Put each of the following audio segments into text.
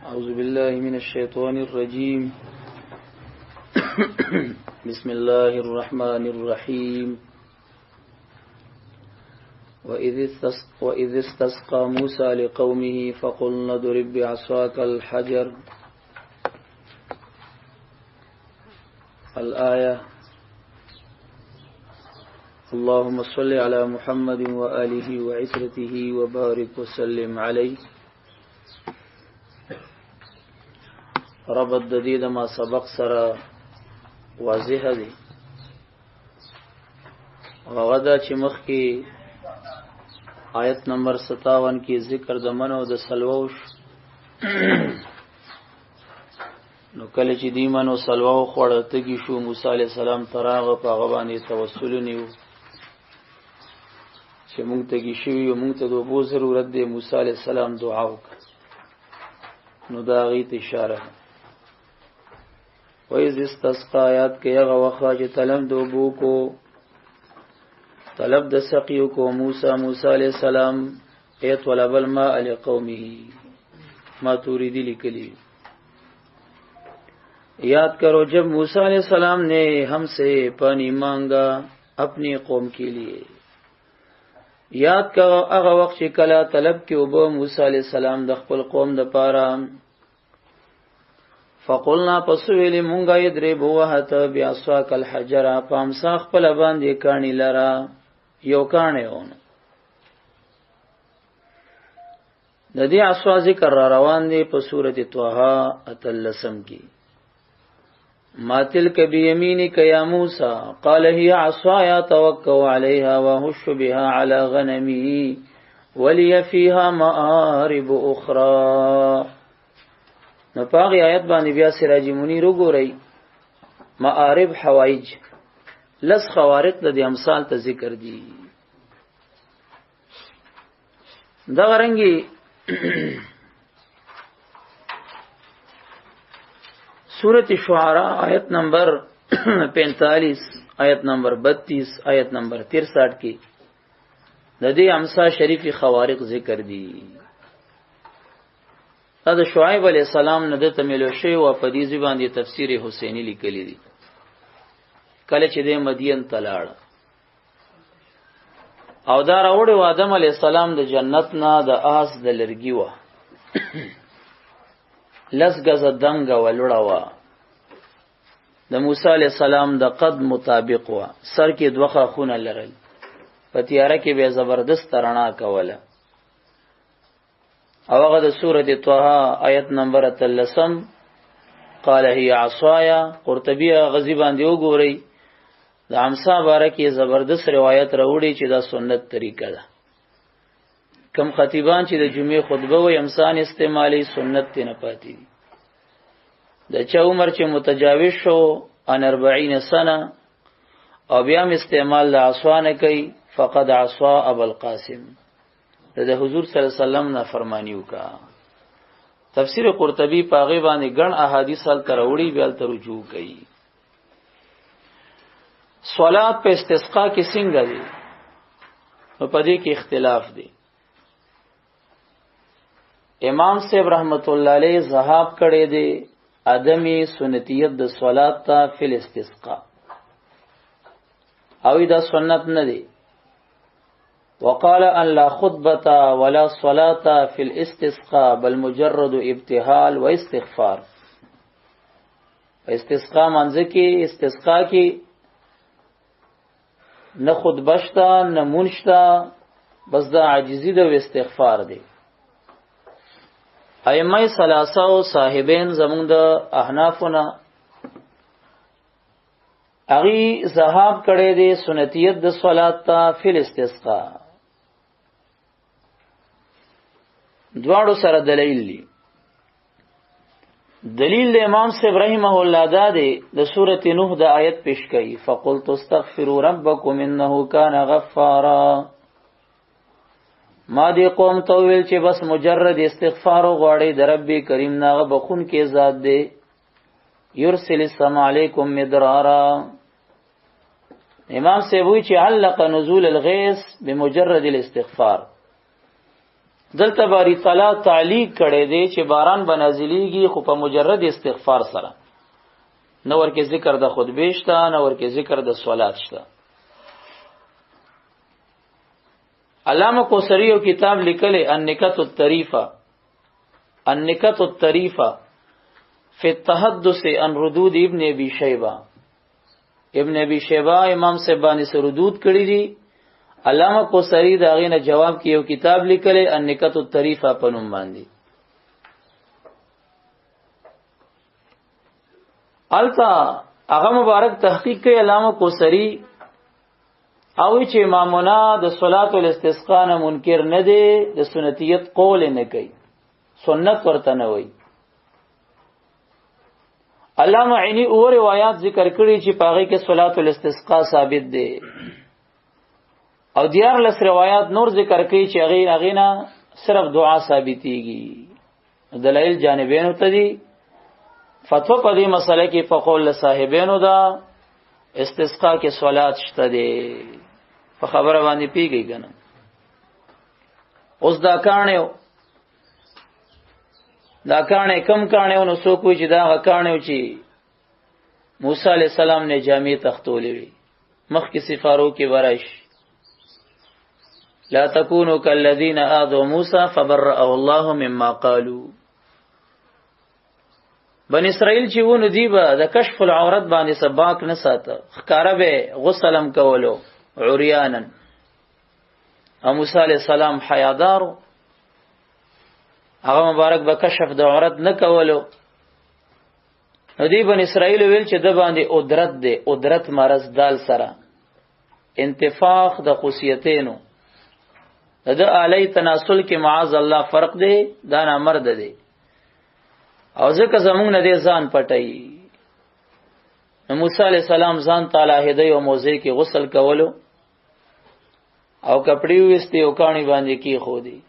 أعوذ بالله من الشيطان الرجيم. بسم الله الرحمن الرحيم. وإذ استسقى موسى لقومه فقلنا اضرب بعصاك الحجر. الآية. اللهم صل على محمد وآله وعترته وبارك وسلم عليه. ربط د ما سبق سره واضح دی. غدا چې مخ کې آیت نمبر 57 کې ذکر د منو د سلووش نو کله چې دی منو سلوو خوړه تګي شو موسی عليه السلام تراغه په غوانې توسل نیو چې موږ تګي شو یو موږ ته د بو ضرورت دی. موسی عليه السلام دعا وکړه نو دا غي اشاره. وَإِذِ اسْتَسْقَى آیات کې هغه وخت چې طلب د اوبو کو طلب د سقیو کو موسی علیہ السلام ایت طلب الماء لقومه ما توریدی لکلی. یاد کرو جب موسی علیہ السلام نے ہم سے پانی مانگا اپنی قوم کے لیے. یاد کرو هغه وخت چې کله طلب کې اوبو موسی علیہ السلام د خپل قوم د پاره فقلنا پسویل مونگا یدربو وحتا بیاسواک الحجر پامسا خپل باندې کانی لرا یو کانی اون. د دې اسوا ذکر را روان دی په سورۃ طه اتلسم کې. ما تلک بیمینک یا موسی قال هي عصایا توکل علیها وهش بها علی غنمی ولی فیها مآرب اخرى. نو پاغی آیت باندې بیا سراجی منیر وګورئ معارب حوائج لس خوارق د دې امثال ته ذکر دي. دا غرنګي سورۃ شعراء آیت نمبر 45 آیت نمبر 32 آیت نمبر 63 کې د دې امثال شریفی خوارق ذکر دي. دا شعیب علیہ السلام نه د تملو شی او په دې ځبان دی تفسیر حسینی لیکلی دی. کله چې د مدین تلاړ او دا راوړ و آدم علیہ السلام د جنت نه د آس د لرګي و لس غز دنګ ولړه و د موسی علیہ السلام د قد مطابق و سر کې دوخه خونه لرل په تیاره کې به زبردست رڼا کوله. او هغه د سورۃ طه آیت نمبر 13 قال هي عصایا. قرطبی غزی باندې وګورئ د امسا بارکه زبردست روایت راوړي چې دا سنت طریقه ده. کم خطیبان چې د جمعې خطبه وي امسان استعمالي سنت نه پاتې دي. د چا عمر چې متجاوز شو ان 40 سنه او بیا استعمال د عصا نه کوي فقد عصا ابو القاسم د حضور صلی الله علیه وسلم نه فرمانی وکا. تفسیر قرطبی پاغه باندې ګڼ احادیث ال تروړي بیا ال رجوع کوي. صلات په استسقا کې څنګه دي نو پدې کې اختلاف دی. امام صاحب رحمت الله علیه ذهاب کړي دي ادمي سنتیت د صلات ته فل استسقا او دا سنت نه دی. وقال ان لا خطبه ولا صلاه في الاستسقاء بل مجرد ابتهال واستغفار. استسقاء منځ کې استسقاء کې نه خطبه شته نه مونشته بس دا عاجزی د استغفار دی. ائمه ثلاثه او صاحبین زمونږ د احنافونه اغي ذهاب کړي دي سنتیت د صلات ته فل استسقاء. دواړو سره دلیل دی. دلیل د امام صاحب رحمه الله دا دی د سورۃ نوح د آیت پیش کړي فقلت استغفروا ربکم انه کان غفارا. ما دی قوم ته ویل چې بس مجرد استغفار غواړي د رب کریم نه بخون کې ذات دی. یرسل السماء علیکم مدرارا. امام صاحب وی چې علق نزول الغیث بمجرد الاستغفار. دلته باری تعالی تعلیق کړي دی چې باران بنازلېږي خو په مجرد استغفار سره، نو ورکه ذکر د خطبه شته، نو ورکه ذکر د صلات شته. علامه کوثری یو کتاب لیکلی النکت الطریفه، النکت الطریفه فی التحدث عن ردود ابن ابي شیبه. ابن ابي شیبه امام سبانی سے ردود کړي دي. علامه کوثری دا غینه جواب کې یو کتاب لیکلی النکت الطریفه په نوم باندې. التا هغه مبارک تحقیق کوي علامه کوثری او چې امامنا د صلات الاستسقاء نه منکر نه دی، د سنتیت قول نه کوي، سنت ورته نه وایي. علامه عینی او روایت ذکر کړي چې پاغه کې صلات الاستسقاء ثابت دی، او دیار لس روایت نور ذکر کوي چې هغه نه صرف دعا ثابتيږي. دلایل جانبین ته دي. فتوا په دې مسله کې په قول صاحبینو دا استسقاء کې صلات شته دي، په خبره باندې پیږي کنه. اوس دا کانه کم کانه نو سو کوی چې دا کانه چې موسی علی السلام نے جامع تختولې وي مخ کې سفارو کې ورش لا تکونوا کالذین آذوا موسی فبرأه الله مما قالوا. بن اسرائیل چې ونه دی به د کشف العورت باندې سباق نه ساته، ښکارا به غسلم کولو عریانا، او موسی علیہ السلام حیادار، هغه مبارک به کشف د عورت نه کولو. دی بن اسرائیل ویل چې د باندې قدرت دی، قدرت مرز دال سره انتفاخ د خصوصیتینو د علی تناسل کې معاذ الله فرق دی، دا نه مرد دی. او ځکه زمونږ نه دی ځان پټي. موسی علیہ السلام ځان تعالی هدی او موزه کې غسل کولو او کپڑی وستي او کانی باندې کې خو دی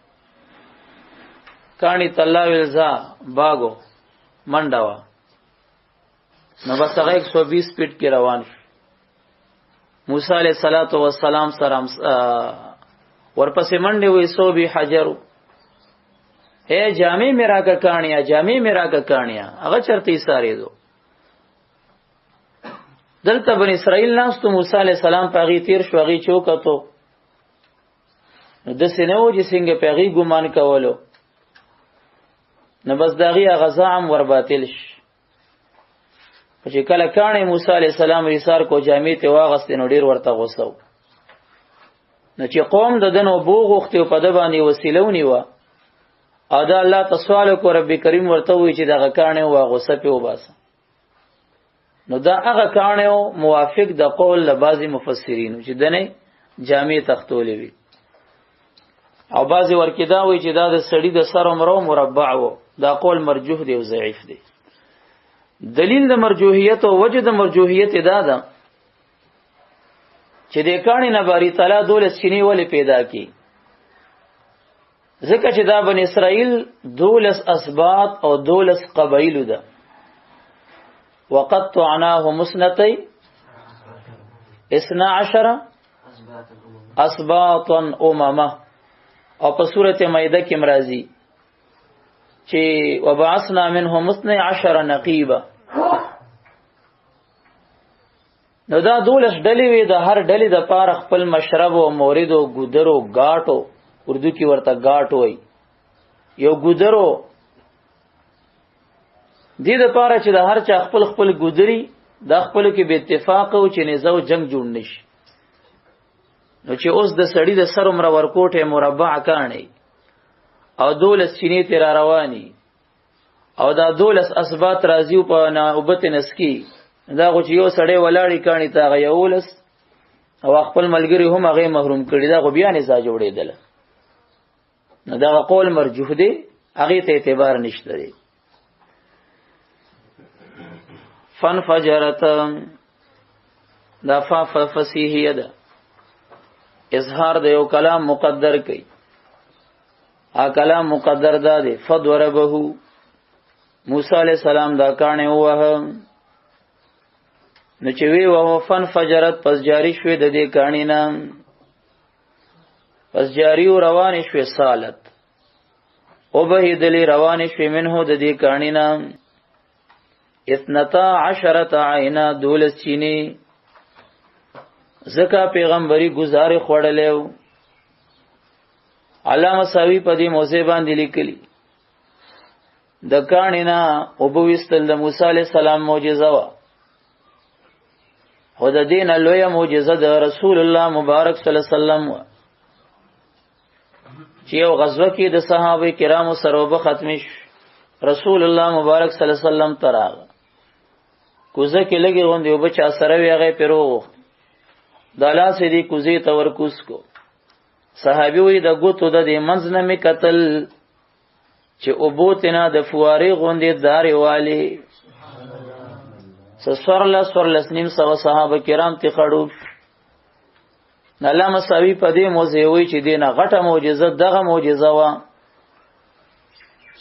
کانی تلا ویلزا باغو منډاوا نو بس هغه 120 سپیډ کې روان شو. موسی علیہ الصلوۃ والسلام سره ورپسې منډه وې سو به حجرو اے جامع میرا کا کانیا، جامع میرا کا کانیا، هغه چرته ساري دو. دلته بن اسرائیل ناس ته موسی علیہ السلام پاغي تیر شو، غي چوکاتو نو د سينو چې څنګه پاغي ګمان کولو نو بس داغي غزام ور باطل ش. چې کله کانه موسی علیہ السلام ایثار کو جامع ته واغست نو ډیر ورته غوسو. نو چې قوم ددنو بوغخته په د باندې وسیلونی و او دا الله تسوال کو رب کریم ورته وی چې دغه کانه وا غوسه په وباسه. نو دا هغه کانه موافق د قول له بعضی مفسرین چې دنه جامع تختولې وي، او بعضی ورکدا وی چې دا د سړی د سر عمره مربع وو. دا قول مرجوح دی او ضعیف دی. دلیل د مرجوحیت او وجه د مرجوحیت دا ده چې د کانه نه باری تعالی دولت شینی ولې پیدا کی، ځکه چې دا بن اسرائیل دولس اسباط او دولس قبایل ده. وقد تعناه مسنتي 12 اسباطا اممه، او په سورته مائده کې مرাজি چې وبعثنا منهم 12 نقيبا. نو دا دولس ډلې وي، د هر ډلې د پاره خپل مشرب او مورید او ګودرو غاټو، اردو کې ورته غاټ وای، یو ګودرو دې د پاره چې د هر چا خپل خپل ګودري د خپل کې به اتفاق او چې نزو جنگ جوړ نشي. نو چې اوس د سړی د سر عمر ورکوټه مربع کانی او دولس چینه تیر رواني او دا دولس اسبات راځي په نوبت نسکی، دا غو چې یو سړی ولاړی کانی تا غیولس او خپل ملګری هم هغه محروم کړي، دا غو بیا نه ځا جوړېدل. نو دا قول مرجوح دی، هغه ته اعتبار نشته دی. فنفجرت دا فصیحیه ده، اظهار د یو کلام مقدر کئ، ا کلام مقدر دا دی. فضربه موسی علیہ السلام دا کانه وه نو چې وی وه فنفجرت پس جاری شوه د دې کانی نام، پس جاری او روان شوه سالت او بهیدلی روان شوی منه د دې کانینا 12 عینا 12 چینی زکا پیغمبري گزارې خوړلېو. علامه ساوی په دې موضوع باندې لیکلی د کانینا او بوستل د موسی علی السلام معجزه وا، خو د دین لویه معجزه د رسول الله مبارک صلی الله علیه وسلم وا چې یو غزوه کې د صحابه کرامو سره وب ختمش رسول الله مبارک صلی الله علیه وسلم تراغ کوزه کې لګي غوندې وبچا سره ویغه پیرو د لاسې دی کوزي تورکوس کو صحابي وي د ګوتو د دې منځ نه می قتل چې اوبوتنا د فواري غوندې داري والی سورلس نیم سو صحابه کرام تی خړو. علامه ساوی په دې موضوع وی چې دینه غټه معجزه دغه معجزه وا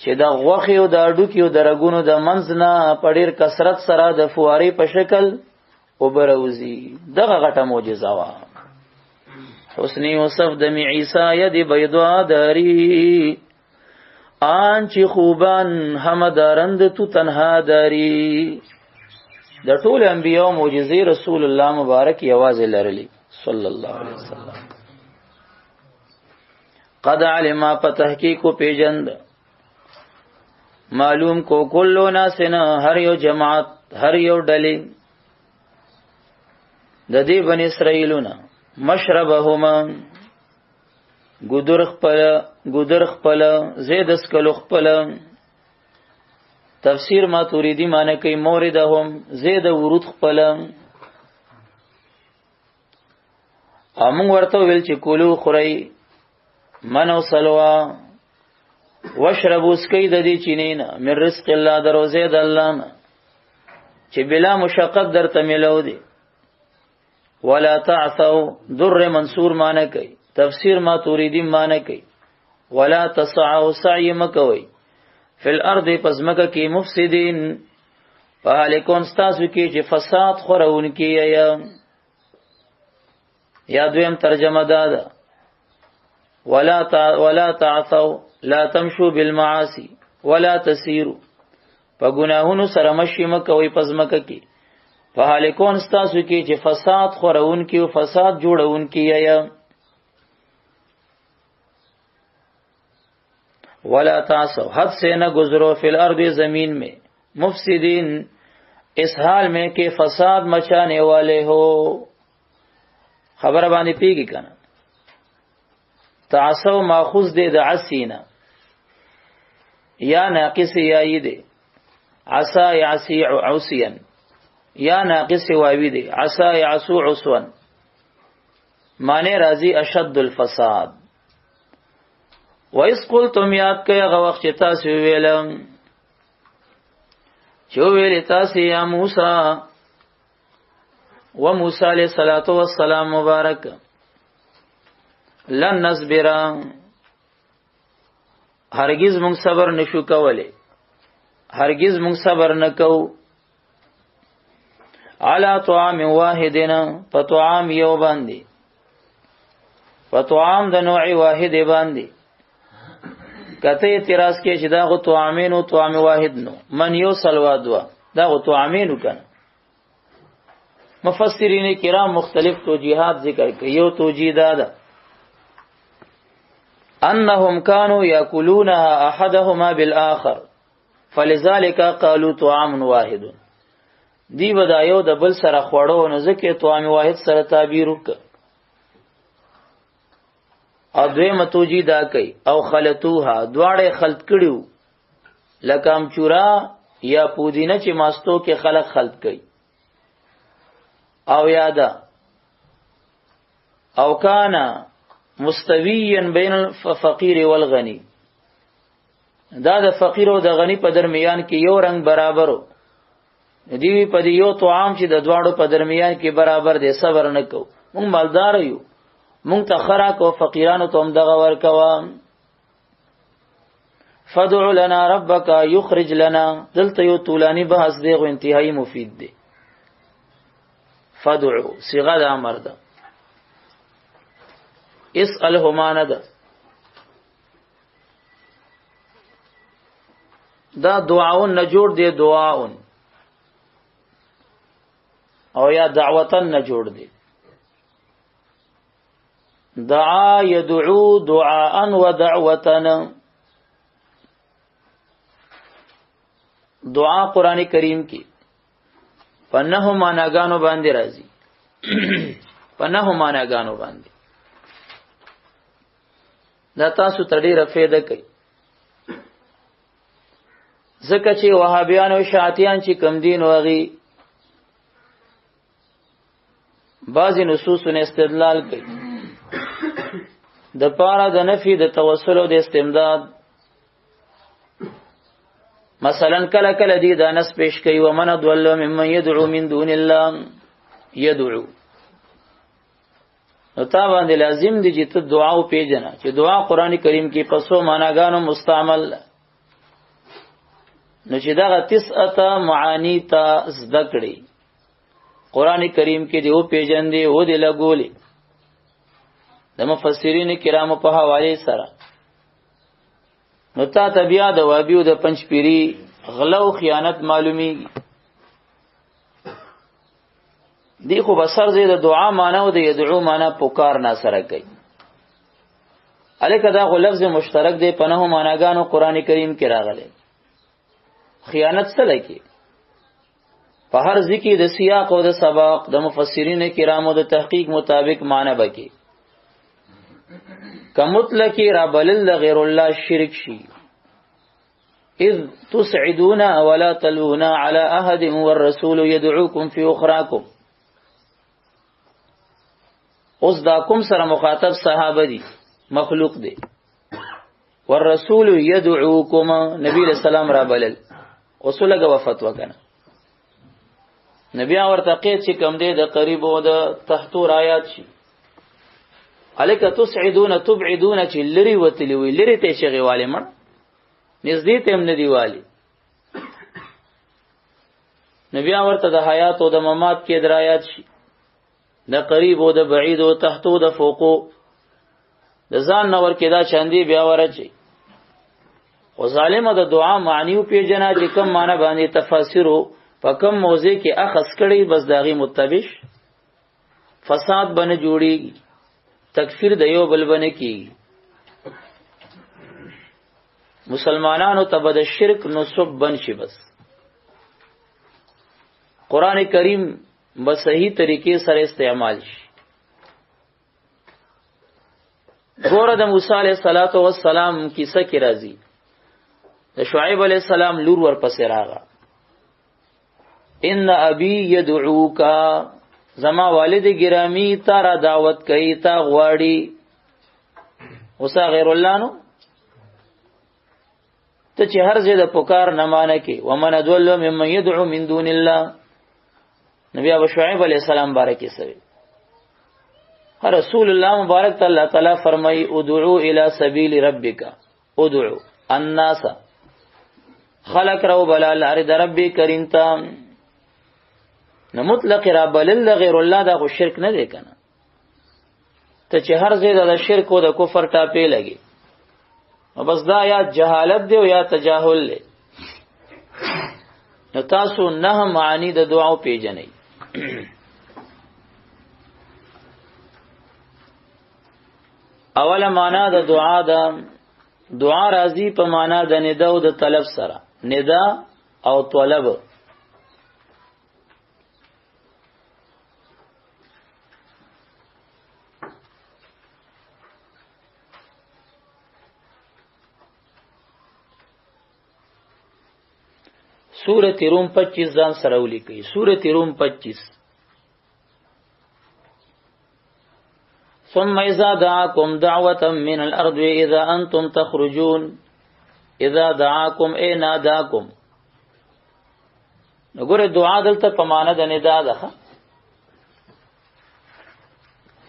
چې د غوخي او د اډو کې او د رګونو د منځ نه په ډیر کثرت سره د فواري په شکل وبروزی، دغه غټه معجزه وا. حسن یوسف د عیسی ید بيضا داری آن چې خوبان همدارند تو تنها داری. د ټول انبیاء معجزې رسول الله مبارک یوازې لرلی صلی الله علیه وسلم. قد علم په تحقیق پیجند معلوم کو کلو ناسنا هر یو جماعت هر یو ډلې د دې بنی اسرائیلونه مشربهما ګودر خپل زید اسکلو خپل. تفسیر ماتوریدی معنی کوي موردهم زید ورود خپل. امون ورته ویل چې کولو خوري منو سلوا واشربوا سکي د دې چینین من رزق الله دروزه د الله چې بلا مشقت درته ملو دي. ولا تعثوا در منصور معنی کوي تفسیر ماتوریدی معنی کوي ولا تسعوا سعی مکوي فی الارض پزمکه کې مفسدین فالکون ستاسو کې چې فساد خورون کې یا دویم ترجمه ده ولا تعثوا لا تمشوا بالمعاصي ولا تسيروا په ګناهونو سره مشي مکوي پزمکه کې فالکون ستاسو کې چې فساد خورون کې او فساد جوړون کې ولا تعصوا حد سے نہ گزرو فی الارض زمین میں مفسدین اس حال میں کہ فساد مچانے والے ہو. خبر باندې پیږي کنه تعصوا ماخوذ دے د عسینا یا ناقص یا یده عسا یعسی عسیا یا ناقص واوی دے عسا یعسو عسوا معنی راضی اشد الفساد. وَإِذْ قُلْتُمْ یاد کئی اغا وقت چی تاسی ویلم چو ویلی تاسی یا موسیٰ و موسیٰ علیہ السلام مبارک لن نصبرا هرگز مونږ صبر نشو کولی هرگز مونږ صبر نکو علا طعام واحدنا پتعام یو باندی پتعام د نوع واحد باندی. کته اعتراض کې چې دا غو طعامین او طعام واحد نو من یو سلوا دوا دا غو طعامین کنه. مفسرین کرام مختلف توجیهات ذکر کوي. یو توجیه ده انهم كانوا ياكلونها احدهما بالاخر فلذلك قالوا طعام واحد. دی بدایو د بل سره خوړو نو ځکه طعام واحد سره تعبیر وکړه. او دوی متوجی دا کوي او خلطوها دواړه خلط کړیو لکه امچورا یا پودینه چې ماستو کې خلق خلط کوي او یادا او کانا مستویین بین الفقیر والغنی دا د فقیر او د غنی په درمیان کې یو رنگ برابرو دیوی په یو طعام چې د دواړو په درمیان کې برابر دی صبر نکو مونږ مالدار یو مونږ ته خراک او فقیرانو ته هم دغه ورکوا. فدع لنا ربک یخرج لنا دلته یو طولانی بحث دی غو انتهایی مفید دی. فدعو صيغه د امر ده اسألهما نه ده دا دعاون نه جوړ دی دعاون او یا دعوتن نه جوړ دی دعا يدعو دعاء ودعوتن دعا قرآن کریم کی پنهو معناګانو باندې راځي پنهو معناګانو باندې دا تاسو ته ډیره فایده کوي ځکه چې وهابیان او شاعتیان چې کم دین وغي بعضی نصوصونه استدلال کوي د پاره د نفي د توسل او د استمداد مثلا کله کله دی دا نس پیش کوي ومن ضل ممن يدعو من دون الله يدعو نو تا باندې لازم دی چې ته دعا او پیژنه چې دعا قران کریم کې پسو معناګانو مستعمل نو چې دا 9 معانی تا ذکرې قران کریم کې دی او پیژن دی او دی لګولې د مفسرین کرامو په حواله سره نو تا بیا د وابیو د پنځپيري غلو خیانت معلومي دی خو بسر زید دعا معنی او د يدعو معنی پکار نه سره کوي الکه دا غو لفظ مشترک دی په نه معناګانو قران کریم کې راغلي خیانت سره کوي په هر ذکر د سیاق او د سباق د مفسرین کرامو د تحقیق مطابق معنی بکی کمطلقی را بلل غیر الله شرک شي اذ تسعدون ولا تلون على احد والرسول يدعوكم في اخراكم اوس دا کوم سره مخاطب صحابه دي مخلوق دي والرسول يدعوكم نبی علیہ السلام را بلل اوسلګه وفات وکنه نبی ورته قید چې کم دی د قریب او د تحتور آیات شي الک تسعدون تبعدون چې لری وتلی وی لری ته شغی والی مړ نږدې ته هم ندی والی نبی ورته د حیات او د ممات کې درایات شي د قریب او د بعید او تحتو د فوقو د ځان نور کې دا چاندي بیا ورچي او ظالم د دعا معنی او پیجنا چې کم معنی باندې تفاسیرو په کم موضوع کې اخذ کړي بس داغي متبش فساد بن جوړيږي تکفیر د یو بل بن کی مسلمانانو ته بد شرک نسب بن شي بس قران کریم بس صحیح طریقې سره استعمال شي ګوره د موسی علیه السلام کیسه کې راځي د شعیب علیه السلام لور ور پسې راغله ان ابي يدعوك زما والد گرامی تا را دعوت کوي تا غواړي اوسا غیر الله نو ته چې هر ځای د پکار نه مانه کې ومن ادول ممن يدعو من دون الله نبی ابو شعیب علیہ السلام بارک سوي رسول الله مبارک تعالی فرمای ادعو الى سبیل ربک ادعو الناس خلق رو بلا الارض ربی کریم تا نو مطلق را بلل غیر الله دا خو شرک نه دی کنه ته چې هر ځای د شرک او د کفر ټاپې لګي بس دا یا جهالت دی او یا تجاهل دی نو تاسو نه معنی د دعا پیژنئ اوله معنا د دعا راضی په معنا د ندا او د طلب سره ندا او طلب سورۃ روم 25 ځان سره ولیکي سورۃ روم 25 ثم اذا دعاكم دعوة من الارض اذا انتم تخرجون اذا دعاكم اي ناداكم وګوره دعا دلته په معنا د ندا ده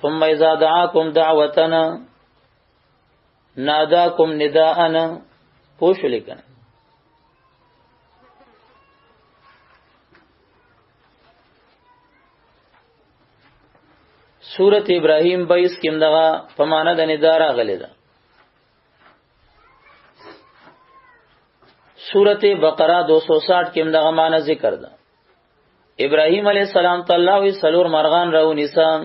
ثم اذا دعاكم دعوتنا ناداكم نداءنا پوښ لیکنه سورۃ ابراہیم 22 کې دغه په معنا د ندا راغلی ده سورۃ بقرہ 260 کې دغه معنی ذکر ده. ابراهیم علیه السلام تعالی وی سلور مرغان راو نسان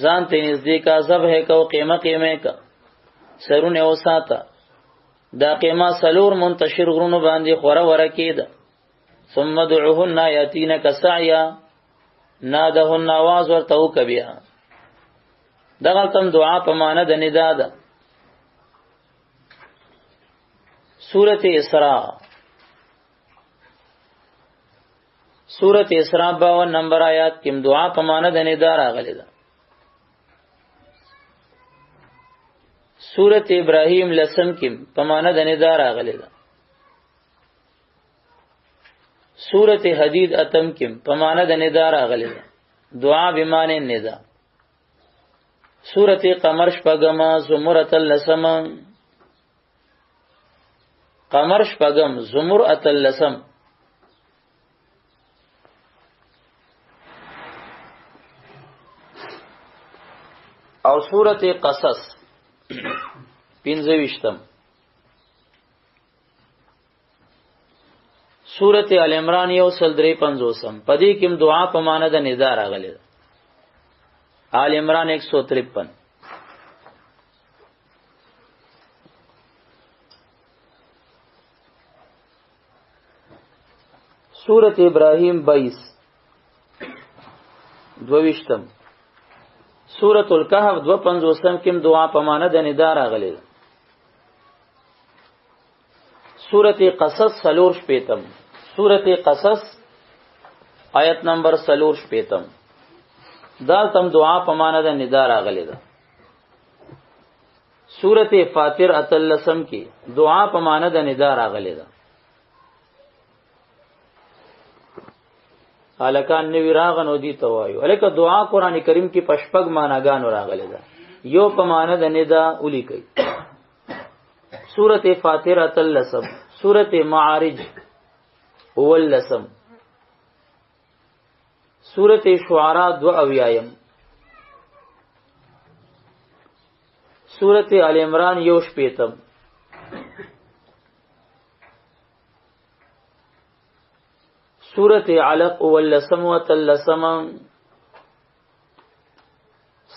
ځان ته نږدې کا ذبح کو قیمه کا سرونه اوساته دا قیمه سلور منتشر غرونو باندې خوره ورکیده. ثم دعوهن یاتینک سعیا نادهن आवाज ورته وکبیا. دغه تم دعا په معنی د ندا ده. سورۃ اسراء سورۃ اسراء 52 نمبر آیات کې دعا په معنی د ندا راغلی ده. سورۃ ابراهیم لسم کې په معنی د ندا راغلی ده. سورۃ حدید اتم کې په معنی د ندا راغلی ده. دعا بمعنی ندا. سورۃ قمر شپږم زمر اتلسم قمر شپږم زمر اتلسم او سورۃ قصص 25 سورۃ ال عمران 153 پدې کې دعا په معنی د ندا راغلی ده. آل عمران 153 سورۃ ابراہیم 22 سورۃ الکهف 250 کې دعا په معنی د ندا راغلی ده. سورۃ قصص سلور شپیتم سورۃ قصص آیت نمبر سلور شپیتم دا تم دعا په معنی د ندا راغلی ده. سورۃ فاطر اتلسم کې دعا په معنی د ندا راغلی ده. الکان نوی راغنو دی توایو الکه دعا قران کریم کې پشپګ معناګانو راغلی ده. یو په معنی د ندا اولی کوي. سورۃ فاطر اتلسم سورۃ معارج اولسم سورۃ شعراء 2 سورۃ ال عمران 1 سورۃ علق اولسم وتلسم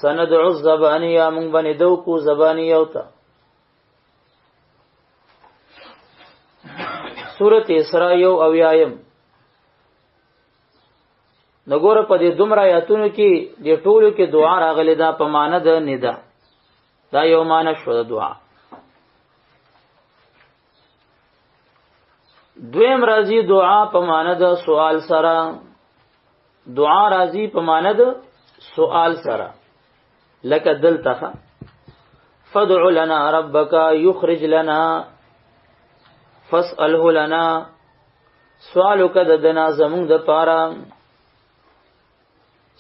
سندعو الزبانیہ من بنی دو کو زبانیوتا. سورۃ اسراء 1 نګور په دې دومره آیاتونو کې د ټولو کې دعا راغلي ده په معنی د ندا. دا یو معنی شو د دعا. دویم راځي دعا په معنی د سوال سره. دعا راځي په معنی د سوال سره لکه دلته فدع لنا ربک یخرج لنا فاسأله لنا سوالک دنا زمون د پاره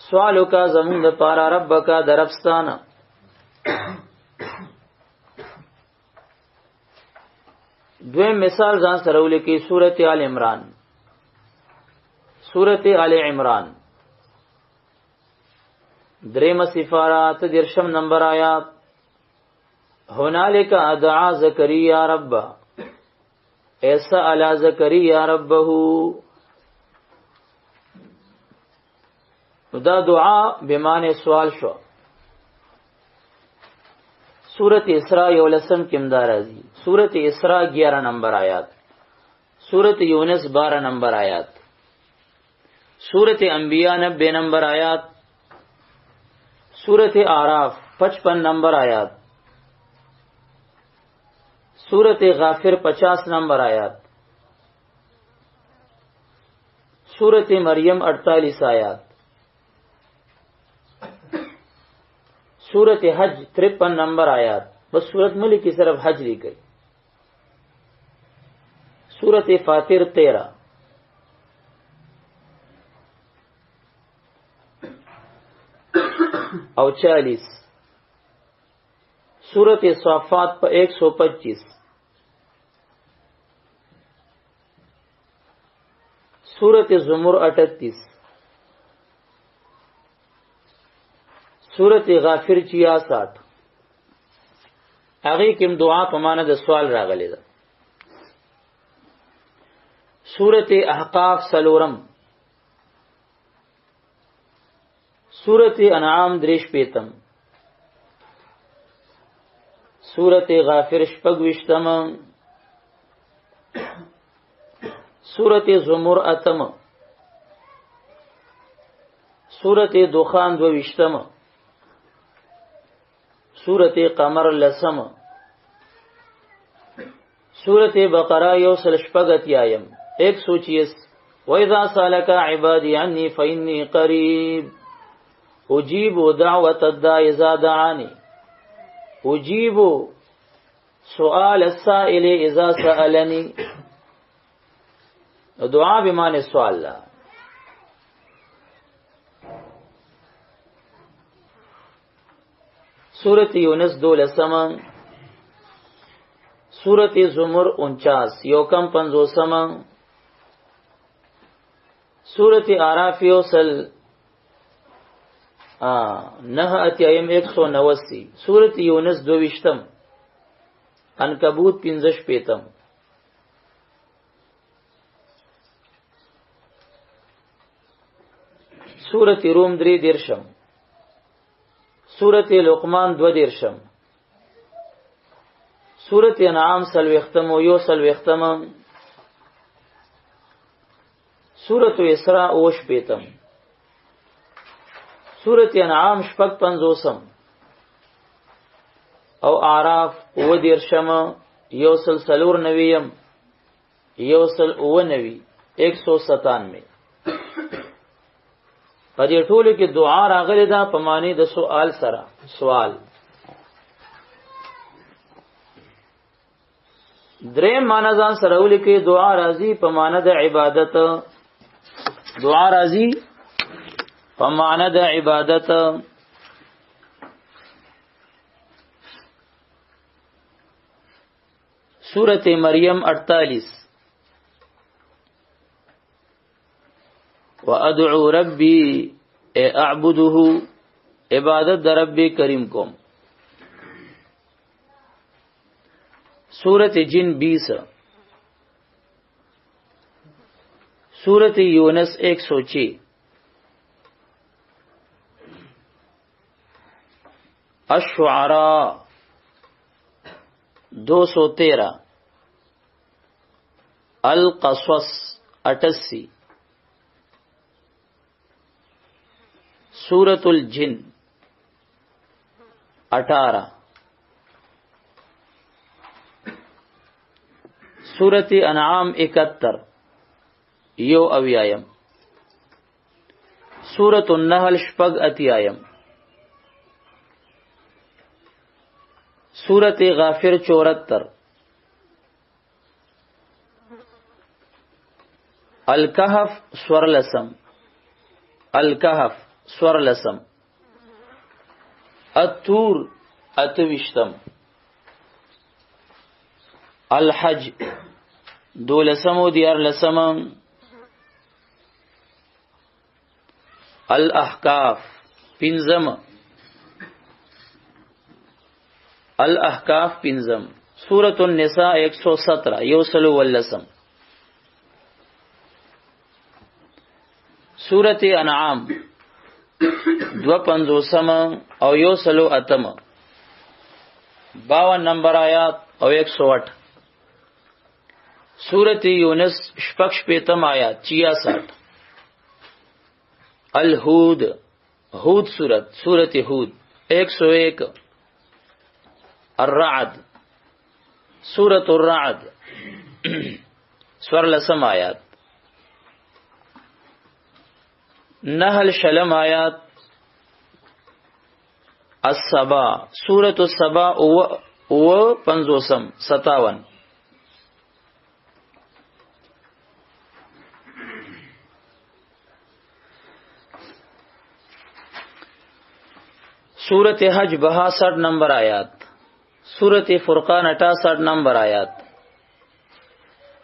سوالک زمون د پاره ربک درفستانه. دویم مثال ځان سره ولیکي سورۃ آل عمران سورۃ آل عمران دریم صفارات 13 نمبر آیات هنالک ادعا زکریا رب ایسا علی زکریا ربه. دا دعا بمعنی سوال شو. سورۃ اسراء 11 کې راځي. سورۃ اسراء 11 نمبر آیات سورۃ یونس 12 نمبر آیات سورۃ انبیاء 90 نمبر آیات سورۃ اعراف 55 نمبر آیات سورۃ غافر 50 نمبر آیات سورۃ مریم 48 آیات سورۃ حج 53 نمبر آیات. بس سورۃ ملک کی صرف حج لی گئی. سورۃ فاطر 13 او 40 سورۃ صافات پر 125 سورۃ زمر 38 سورۃ غافر 66 هغه کوم دعا په معنا د سوال راغلی ده. سورت احقاف سلورم، سورت انعام دریش پیتم، سورت غافر شپږ وشتم، سورت زمر اتم، سورت دخان دو وشتم، سورت قمر لسم، سورت بقرہ یوسل شپږ اتیایم 126 وَإِذَا سَأَلَكَ عِبَادِي عَنِّي فَإِنِّي قَرِيبٌ أُجِيبُ دَعْوَةَ الدَّاعِ إِذَا دَعَانِ أُجِيبُ سؤال السائل اذا سألني. دعا بمعنی سوال لا. سورت یونس 12، سورت زمر 49 یوکم 50، سورت آراف یوسل 9 اتیایم 189، سورت یونس 22، عنکبوت 15 سورت روم 3 سورت لقمان 2 سورت انعام سلوختم و یو سلوختم، سورت اسراء اوش پیتم، سورت انعام شپږ 50 او اعراف 9 یو سلور نویم یو سل 197. په دې ټولو کې دعا راغلي ده په معنی د سوال سره. سوال درې معنی ځان سره ولیکي. دعا راځي په معنی د عبادت، دعا راځي په معنی د عبادت. سورت مریم 48 وَأَدْعُو رَبِّي اعبده عبادت در رب کریم کوم. سورت جن 20، سورت یونس 106، الشعراء 213، القصص 88، سورت الجن 18، سورت انعام 71 یو اویایم، سورت النحل شپږ اتیایم، سورت غافر 74، الکهف سورلسم، الکهف سورلسم، الطور 28، الحج 12 الاحقاف 15، الاحقاف 15، سورت النساء 117 یوسل واللسم، سورت انعام 52 او یوسل اتم 52 نمبر آیات او 108، سورت یونس شپږ شپیتم آیات 66، الہود ہود سورت ہود 101، الرعد سورت الرعد سورلسم آیات، نحل شلم آیات، السبا سورت السبا او 57، سورت حج 62 نمبر آیات، سورت فرقان 68 نمبر آیات،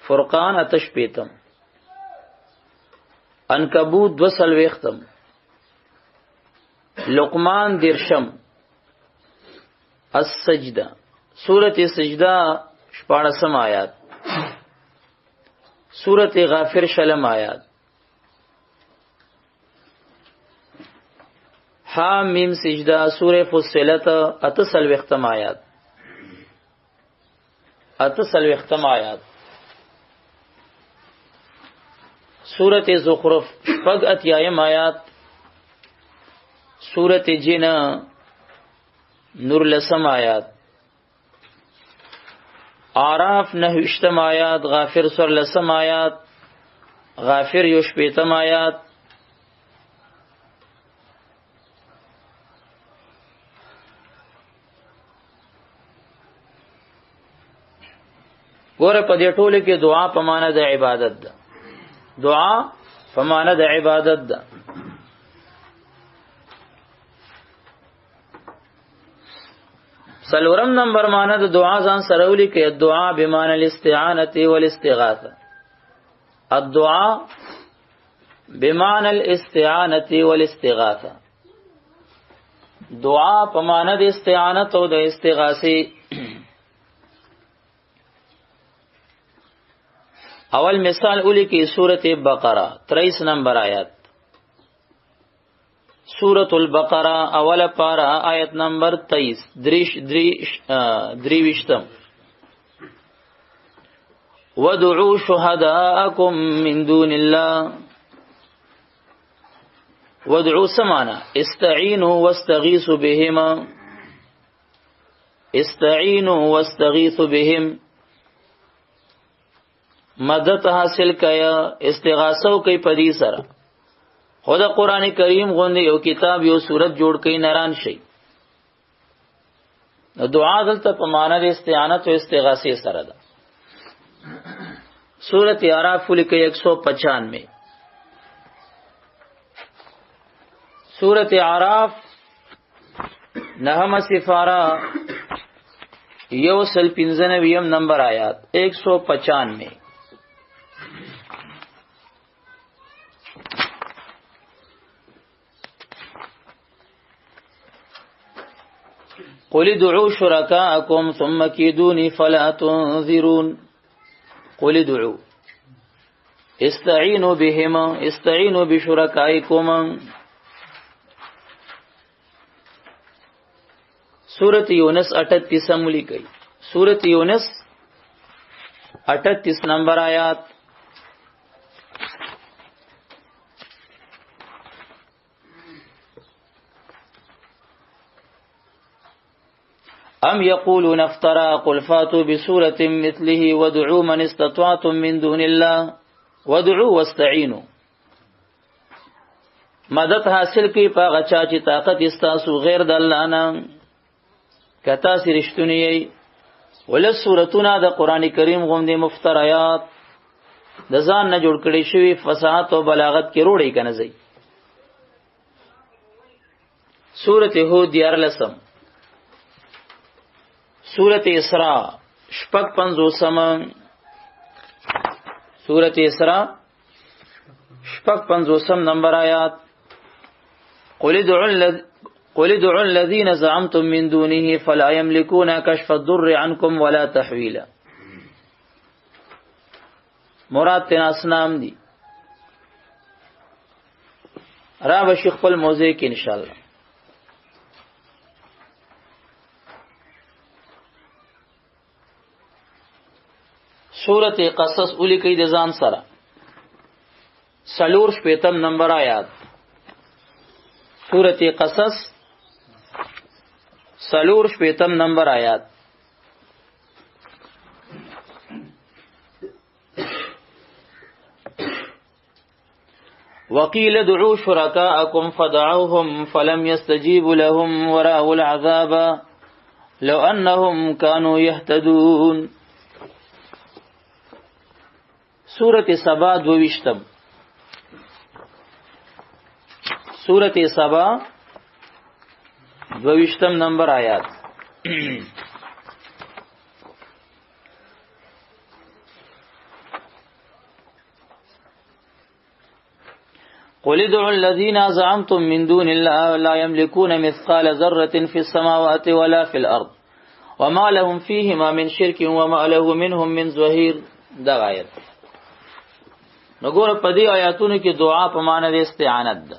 فرقان 58، عنکبوت 2 لقمان 10، السجدہ سورت سجدہ 14 آیات، سورت غافر شلم آیات. حام میم سجدہ سورہ فصلت اتسل وختم آیات. اتسل وختم آیات. سورت زخرف شپږ اتیایم آیات. سورت جن نور لسم آیات. آراف نهوشتم آیات. غافر سور لسم آیات. غافر یوشپیتم آیات. ګوره په دې ټوله کې دعا په معنا د عبادت ده. دعا په معنا د عبادت ده. سلورم نمبر معنا د دعا ځان سره ولیکي. الدعاء بمعنى الاستعانه والاستغاثه. الدعاء بمعنى الاستعانه والاستغاثه. دعا په معنا د استعانت او د استغاثه. اول مثال اولی کی سورت بقرہ 23 نمبر آیت. سورت البقرہ اول پارا آیت نمبر 23 دریوشتم. وَدُعُوا شُهَدَاءَكُم مِّن دُونِ اللَّهِ. وَدُعُوا سمانا استعینوا واستغیثوا بهم. استعینوا واستغیثوا بهم. مدد حاصل کیا استغاثو کوي پدی سره. خدا قران کریم غوندې یو کتاب یو صورت جوړ کړي نران شي. دعا دلته په معنا د استعانت او استغاثه سره ده. سورۃ اعراف لیکي 195. سورۃ اعراف نهم سفارہ یو سل 95 نمبر آیات 195. قل ادعوا شركاءكم ثم كيدوني فلا تنذرون. قل ادعوا استعينوا بهم. استعينوا بشركائكم. سورۃ یونس 38 ملی گئی. سورۃ یونس 38 نمبر آیات. ام یقولون افترا قل فاتوا بسورة مثله وادعوا من استطعتم من دون الله وادعوا واستعینوا. مدد حاصل کی پا غچا چی طاقت استاسو غیر د الله نه. کتا سی رښتونی ای ول سورتونه د قران کریم غوندې مفتریات د ځان نه جوړ کړي شوی فصاحت او بلاغت کې روړی کنه زی. سورۃ هود 14. سورۃ اسراء شپږ 50. سورۃ اسراء شپږ 50 نمبر آیات. قل ادعوا الذين زعمتم من دونه فلا يملكون كشف الضر عنكم ولا تحويلا. مراد تن اسنام دی. را بشیخ خپل موضوع کې انشاءالله. سورۃ قصص اولی کئی د ځان سره. سلور شپیتم نمبر آیات. سورۃ قصص سلور شپیتم نمبر آیات. وقیل ادعوا شرکاءکم فدعوهم فلم يستجیبوا لهم ورأوا العذاب لو انهم كانوا يهتدون. سورۃ سبا 22. سورۃ سبا 22 نمبر آیات. قل ادعوا الذين زعمتم من دون الله لا يملكون مثقال ذرة في السماوات ولا في الأرض وما لهم فيهما من شرك وما له منهم من ظهير. دا آیت نګور په دې آیاتونو کې دعا په معنی د استعانت ده.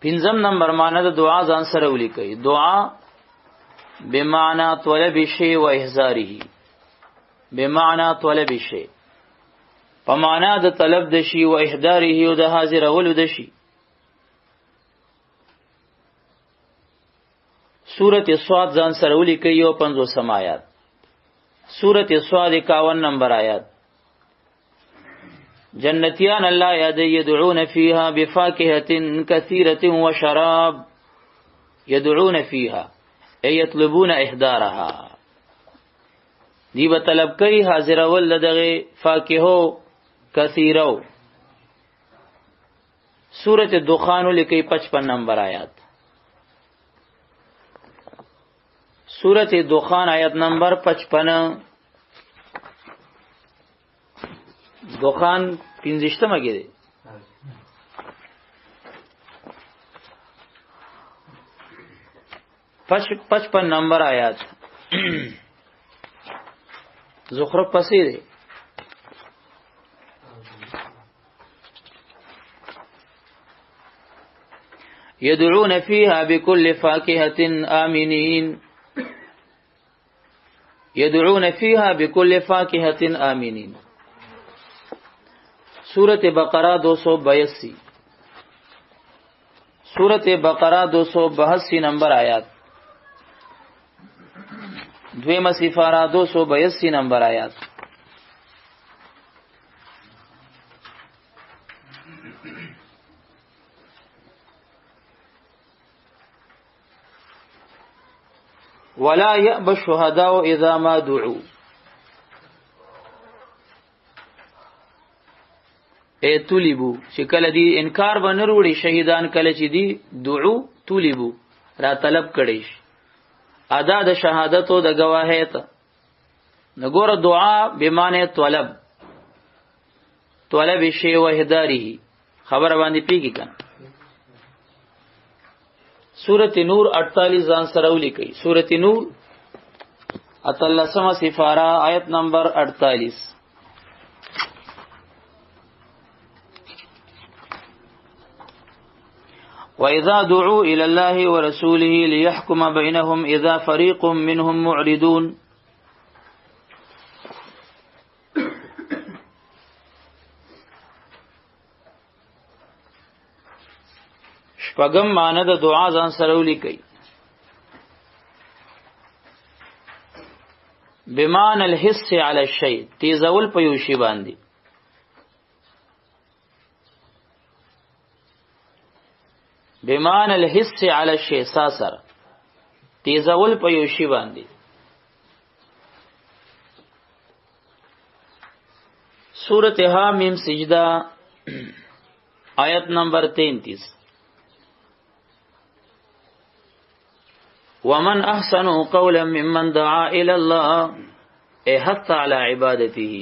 پنځم نمبر معنی د دعا ځان سره ولیکي. دعا بمعنى طلب شيء و احضاره، بمعنى طلب شيء په معنا د طلب د شي و احضاره او د حاضر اولو د شي. سورۃ الصاد ځان سره ولیکي او 50 آیات. سورۃ الصاد 51 نمبر آیات. جنتیان الله یاد یدعون فیها بفاکهة کثیرة وشراب، یدعون فیها ای یطلبون احضارها، دی به طلب کوي حاضر اول دغه فاکهو کثیرو. سورۃ الدخان لیکي 55 نمبر آیات. سورۃ الدخان آیت نمبر 55. دخان 15 کې دی. 55 نمبر آیات. زخرف پسې دی. يدعون فيها بكل فاكهة آمنين، يدعون فيها بكل فاكهة آمنين. سورة بقرہ 282. سورة بقرہ 282 نمبر آیات. دویمہ سفارہ 282 نمبر آیات. ولا يأبى الشهداء اذا ما دعوا، اے طلبو چې کله دی انکار باندې وروړي شهیدان کله چې دی دعو طلبو را طلب کړي ادا د شهادت او د گواهی ته. نګور دعا بمانه طلب، طلب شی و احضاره خبر باندې پیږي کنه. سورۃ نور 48 ځان سره ولیکي. سورۃ نور 13 سفارہ آیت نمبر 48. وَإِذَا دُعُوا إِلَى اللَّهِ وَرَسُولِهِ لِيَحْكُمَ بَيْنَهُمْ إِذَا فَرِيقٌ مِّنْهُمْ مُعْرِضُونَ. شپږم معنی د دعا ځان سره ولیکي. بمعنى الحس على الشيء، تیزول په یو شی باندې. بمعنى الحس على الشيء ساسر، تیزول په یو شی باندې. سورۃ حامیم سجدہ آیت نمبر 33. ومن احسن قولا ممن دعا الى الله اي حتى على عبادته،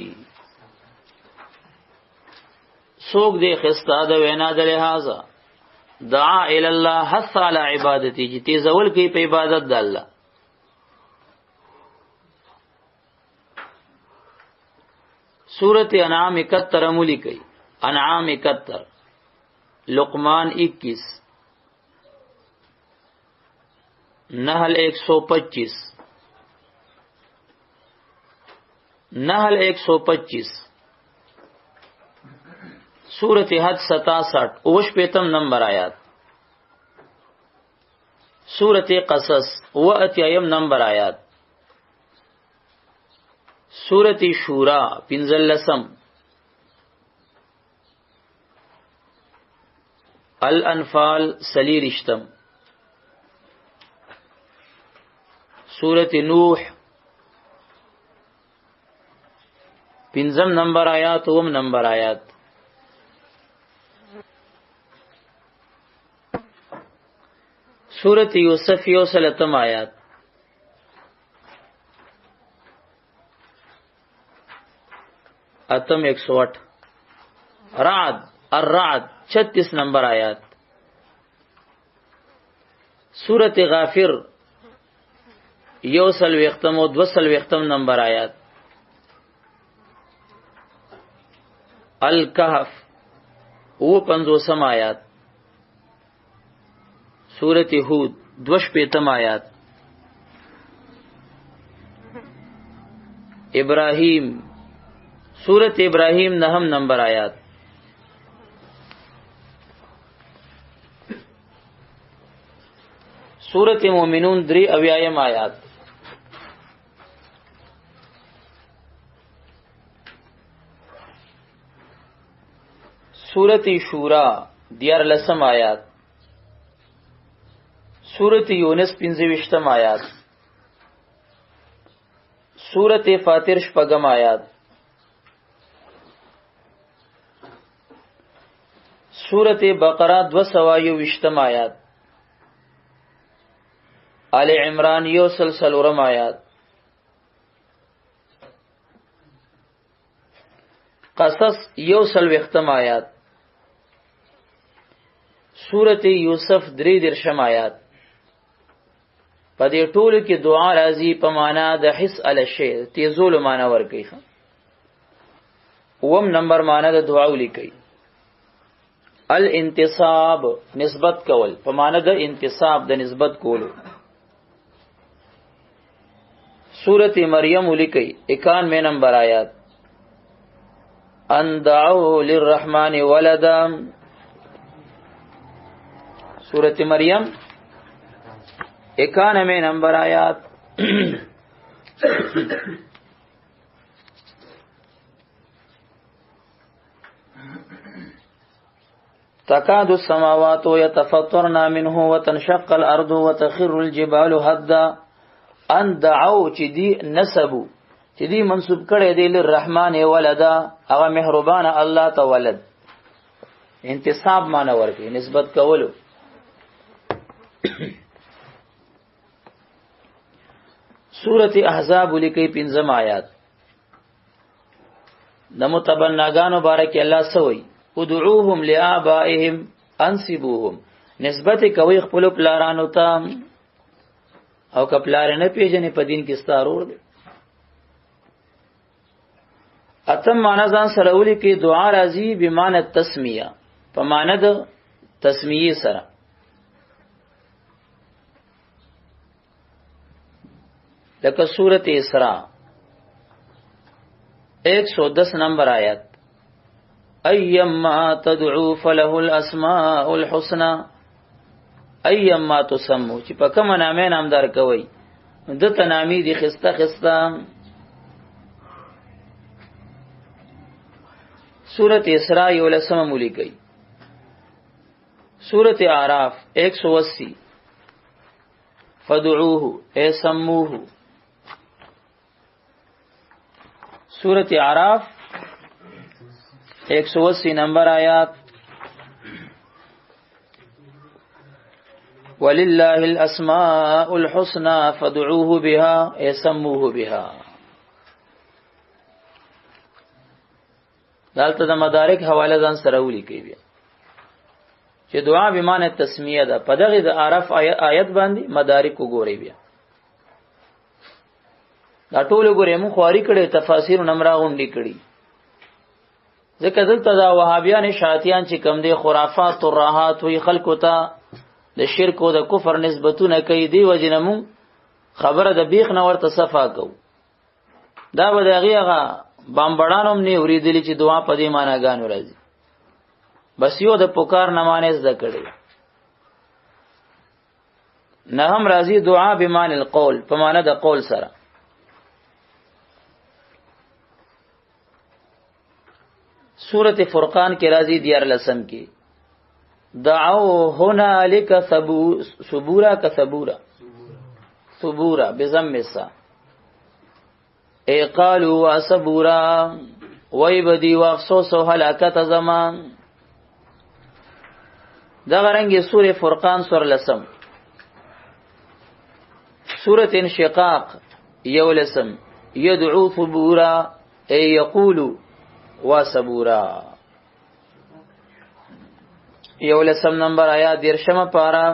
سوق دے خستا د وینا د لہذا دعا الى الله حتى على عبادته، چې تیزول کی په عبادت د الله. سورۃ انعام 71 مولی کئی. انعام 71. لقمان 21. نحل 125. نحل 125. سورۃ حج 67 اوش پیتم نمبر آیات. سورۃ قصص 80 نمبر آیات. سورۃ شورا 15. الانفال سلیرشتم. سورۃ نوح 15 نمبر آیات. اوم نمبر آیات. سورۃ یوسف 30 آیات. اتم 108. رعد الرعد 36 نمبر آیات. سورۃ غافر 1 و 2 نمبر آیات. الکهف او 50 آیات. سورۃ ہود 2 آیات. ابراہیم سورۃ ابراہیم 9 نمبر آیات. سورۃ مومنون 3 آیات. سورۃ شورا 14 آیات. سورۃ یونس 25 آیات. سورۃ فاطر 6 آیات. سورۃ بقرہ 222 آیات. آل عمران 1 آیات. قصص 1 آیات. سورۃ یوسف 3 آیات. په دې ټولو کې دعا راځي په معنا د حس علی شی تیزول معنا ورکي. وم نمبر معنا د دعا ولیکي. الانتصاب نسبت کول په معنا د انتصاب د نسبت کولو. سورۃ مریم ولیکي 91 نمبر آیات. ان دعوا للرحمن ولدا. سورۃ مریم 91 نمبر آیات. تکاد السماوات يتفطرن منه وتنشق الارض وتخر الجبال هدا. ان دعوا چې دی نسبو چې دی منسوب کړي دی للرحمن ولدا هغه مهربان الله ته ولد. انتصاب معنی ورکي نسبت کولو. سورۃ احزاب لیکي 15 آیات. د متبناګانو بارک الله سوئی ادعوهم لآبائهم انسبوهم. نسبت کوي خپل پلارانو ته او کپلار نه پیژنې په دین کې ستارور دي. اتم معنا ځان سره ولیکي دعا راځي بمعنی تسمیه په معنا د تسمیه سره. لکه سورۃ اسراء 110 نمبر آیت. ایما تدعو فله الاسماء الحسنى. ایما تسمو چې په کوم نامه نامدار کوي د تنامی دي خسته خسته. سورۃ اسراء 11 مولي. سورۃ اعراف 180 فدعوه اے سموه. سورۃ اعراف 180 نمبر آیات. وللہ الاسماء الحسنى فدعوه بها اے سموه بها. دالته د مدارک حواله ځان سره ولیکي بیا چې دعا به معنی تسمیه ده. په دغه د اعراف آیت باندې مدارک وګورئ بیا. دا ټول وګورئ مو خواري کړي تفاسیر نمبر غونډي کړي. ځکه دلته دا وهابیان شاعتیان چې کم دي خرافات ترهات وی خلکو ته د شرک او د کفر نسبتونه کوي. دی وجنمو خبره د بیخ نه ورته صفا کو. دا به دغه بامبړانوم نه اوریدلی چې دعا په دې معناګانو راځي. بس یو د پکار نه معنی زده کړي. نه هم راځي دعا به معنی القول په معنی د قول سره. سورۃ فرقان کې راځي 14 کې دعو هنالک ثبورا کثبورا ثبورا بضم السا. اے قالوا واسبورا وای بدی و افسوس او هلاکت زمان. دا غرنګي سورې فرقان سور لسم. سورۃ انشقاق 11 يدعو ثبورا اي يقول واسبورا. 11 نمبر آیات 13 پارا.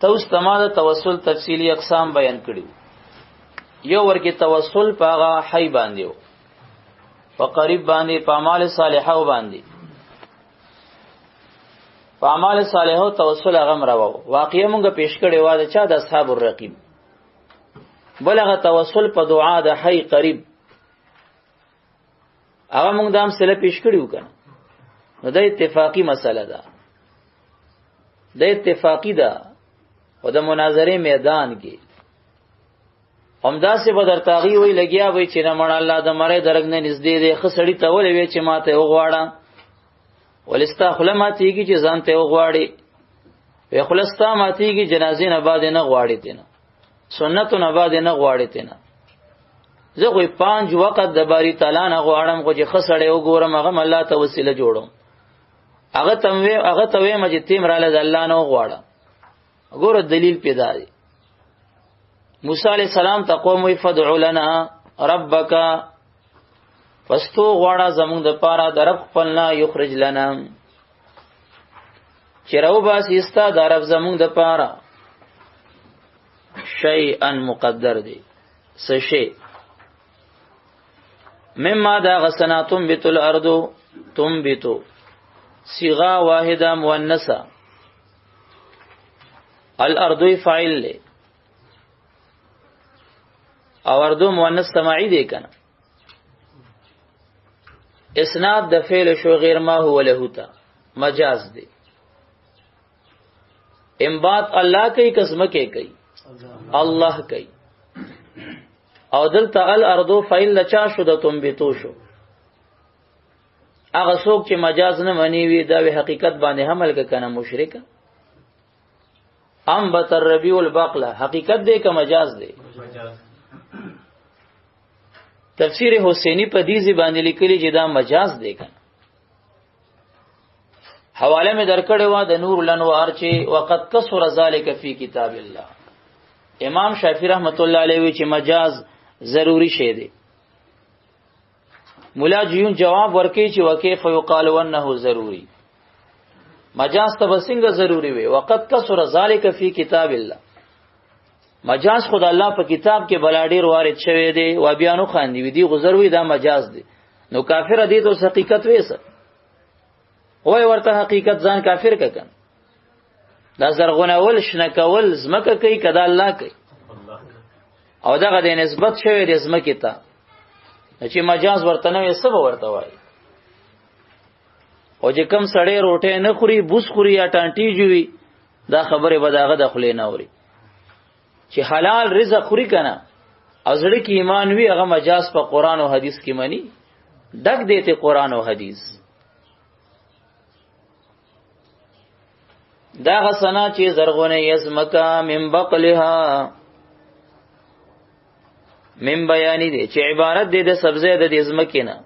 توس تمام توسل تفصیلی اقسام بیان کړي. یو ورکی توسل پاغا حی باندې په قریب باندې په اعمال صالحه باندې په اعمال صالحه توسل هغه مرو واقعي مونږه پیش کړي و دا چا د اصحاب الرقیب بلغه توسل په دعا د حی قریب هغه مونږ دام سره پیش کړیو کنه نو د اتفاقی مسله ده د اتفاقی ده او د مناظره میدان کې همدا سه بدر تاغي وی لګیا وی چې نه مړ الله د مړې درګ نه نږدې دی خسړی ته ولې وی چې ماته وغواړه ولستا خلماتيږي چې ځان ته وغواړي وی خلستا ماتيږي جنازې نه بعد نه غواړي تنه سنت نه بعد نه غواړي تنه زه خو 5 وخت د باری تعالی نه غواړم خو چې خسړې وګورم هغه الله ته وسیله جوړم هغه ته مجه تیم را له الله نه غواړه وګوره دلیل پیدا دی موسی علیہ السلام ته قوم وی فدع لنا ربک فاستو غواړه زمونږ د پاره د رب خپلنا یخرج لنا چرو باس استا د رب زمونږ د پاره شیئا مقدر دی سشی مما دا غسناتم بیت الارض تنبتو صیغه واحده مؤنثه الارض فاعل له او اردو مؤنث سماعی دی کنه اسناد د فعل شو غیر ما هو له تا مجاز دی امبات الله کوي قسمه کوي الله کوي او دلته الارض فاعل لچا شو د تنبتو شو هغه څوک چې مجاز نه منی وي دا حقیقت باندې حمل کنه مشرک انبت الربيع البقله حقیقت دی که مجاز دی تفسیر حسینی په دې باندې لیکلی چې دا مجاز دی کنه حواله می درکړې و د نور الانوار چې وقت کسر ذالک فی کتاب الله امام شافعی رحمت الله علیه چې مجاز ضروری شی دی مولا جیون جواب ورکړي چې وکيف یقال وانه ضروری مجاز ته بسنګ ضروری وي وقت کسر ذالک فی کتاب الله مجاز خدای الله په کتاب کې بلاډیر وارد شوی دی و بیانو خاندي وی دی غزروي دا مجاز دی نو کافر دی ته حقیقت وېسه وای ورته حقیقت ځان کافر ککن دا زرغونه ول شنه کول زمکه کوي کدا الله کوي او دغه د نسبت شوی د زمکه ته چې مجاز ورته نه سبب ورته وای او چې کم سړی روټه نه خوري بوس خوري یا ټانټي جوړي دا خبره به داغه دخلې نه اوري چې حلال رزق خوري کنه او زړه کې ایمان وی هغه مجاز په قران او حدیث کې مانی دک دیته قران او حدیث دا غسنا چې زرغونه یزمکا من بقلها من بیانی دی چې عبارت دی د سبزه د یزمکینه